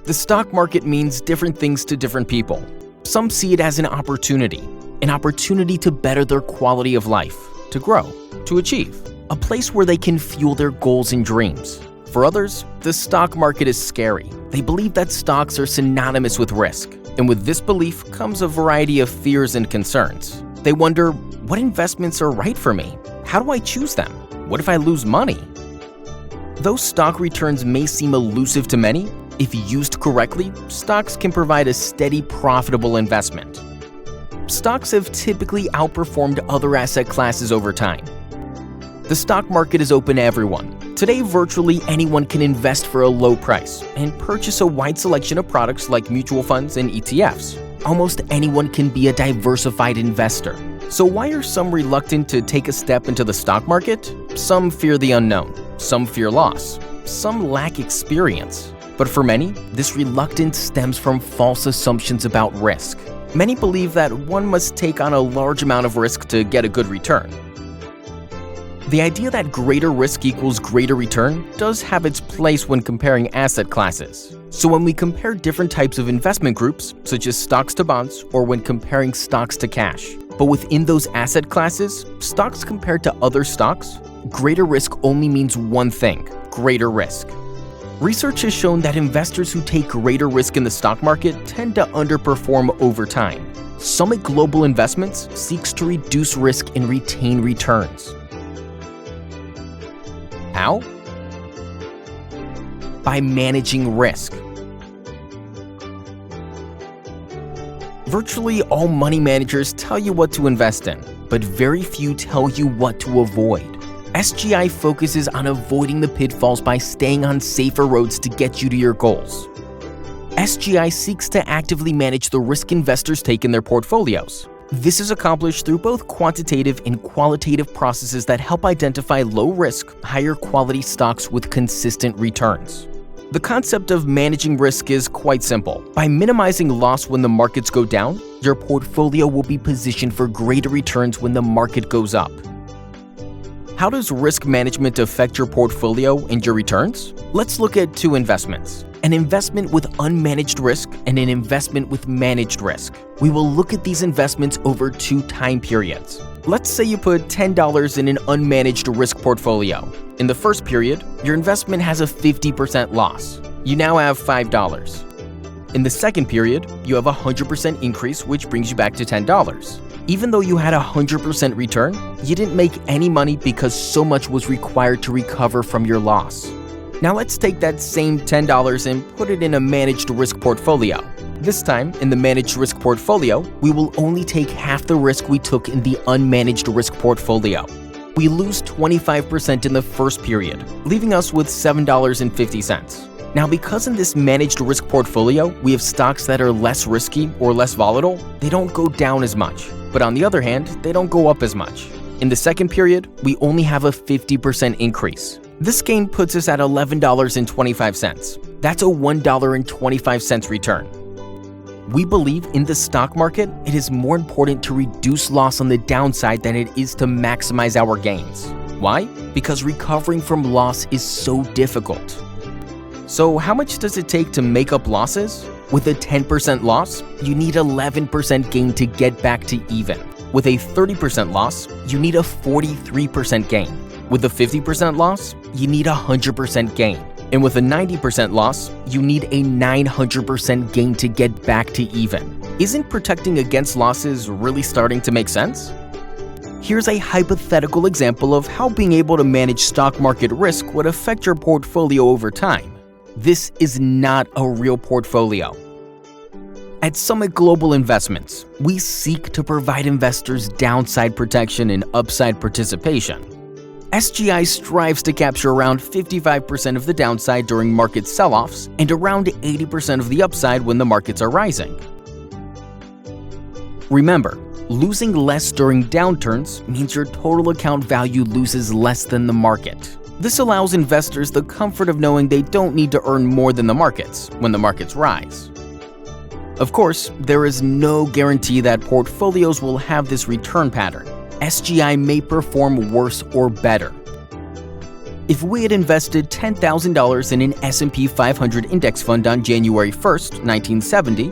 The stock market means different things to different people. Some see it as an opportunity to better their quality of life, to grow, to achieve, a place where they can fuel their goals and dreams. For others, the stock market is scary. They believe that stocks are synonymous with risk, and with this belief comes a variety of fears and concerns. They wonder, what investments are right for me? How do I choose them? What if I lose money? Though stock returns may seem elusive to many, if used correctly, stocks can provide a steady, profitable investment. Stocks have typically outperformed other asset classes over time. The stock market is open to everyone. Today, virtually anyone can invest for a low price and purchase a wide selection of products like mutual funds and ETFs. Almost anyone can be a diversified investor. So why are some reluctant to take a step into the stock market? Some fear the unknown, some fear loss, some lack experience. But for many, this reluctance stems from false assumptions about risk. Many believe that one must take on a large amount of risk to get a good return. The idea that greater risk equals greater return does have its place when comparing asset classes. So when we compare different types of investment groups, such as stocks to bonds, or when comparing stocks to cash. But within those asset classes, stocks compared to other stocks, greater risk only means one thing: greater risk. Research has shown that investors who take greater risk in the stock market tend to underperform over time. Summit Global Investments seeks to reduce risk and retain returns. How? By managing risk. Virtually all money managers tell you what to invest in, but very few tell you what to avoid. SGI focuses on avoiding the pitfalls by staying on safer roads to get you to your goals. SGI seeks to actively manage the risk investors take in their portfolios. This is accomplished through both quantitative and qualitative processes that help identify low-risk, higher-quality stocks with consistent returns. The concept of managing risk is quite simple. By minimizing loss when the markets go down, your portfolio will be positioned for greater returns when the market goes up. How does risk management affect your portfolio and your returns? Let's look at two investments: an investment with unmanaged risk and an investment with managed risk. We will look at these investments over two time periods. Let's say you put $10 in an unmanaged risk portfolio. In the first period, your investment has a 50% loss. You now have $5. In the second period, you have a 100% increase, which brings you back to $10. Even though you had a 100% return, you didn't make any money because so much was required to recover from your loss. Now let's take that same $10 and put it in a managed risk portfolio. This time, in the managed risk portfolio, we will only take half the risk we took in the unmanaged risk portfolio. We lose 25% in the first period, leaving us with $7.50. Now, because in this managed risk portfolio, we have stocks that are less risky or less volatile, they don't go down as much. But on the other hand, they don't go up as much. In the second period, we only have a 50% increase. This gain puts us at $11.25. That's a $1.25 return. We believe in the stock market, it is more important to reduce loss on the downside than it is to maximize our gains. Why? Because recovering from loss is so difficult. So how much does it take to make up losses? With a 10% loss, you need 11% gain to get back to even. With a 30% loss, you need a 43% gain. With a 50% loss, you need a 100% gain. And with a 90% loss, you need a 900% gain to get back to even. Isn't protecting against losses really starting to make sense? Here's a hypothetical example of how being able to manage stock market risk would affect your portfolio over time. This is not a real portfolio. At Summit Global Investments, we seek to provide investors downside protection and upside participation. SGI strives to capture around 55% of the downside during market sell-offs and around 80% of the upside when the markets are rising. Remember, losing less during downturns means your total account value loses less than the market. This allows investors the comfort of knowing they don't need to earn more than the markets when the markets rise. Of course, there is no guarantee that portfolios will have this return pattern. SGI may perform worse or better. If we had invested $10,000 in an S&P 500 index fund on January 1st, 1970,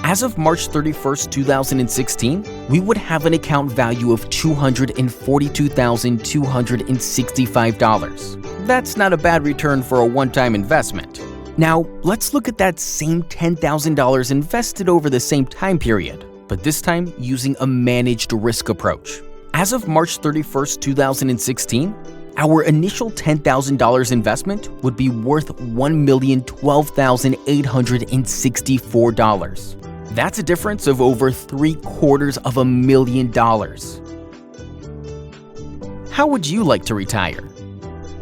as of March 31st, 2016, we would have an account value of $242,265. That's not a bad return for a one-time investment. Now, let's look at that same $10,000 invested over the same time period, but this time using a managed risk approach. As of March 31st, 2016, our initial $10,000 investment would be worth $1,012,864. That's a difference of over $750,000. How would you like to retire?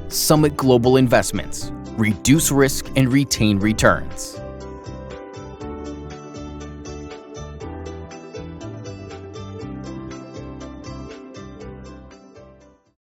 Summit Global Investments. Reduce risk and retain returns.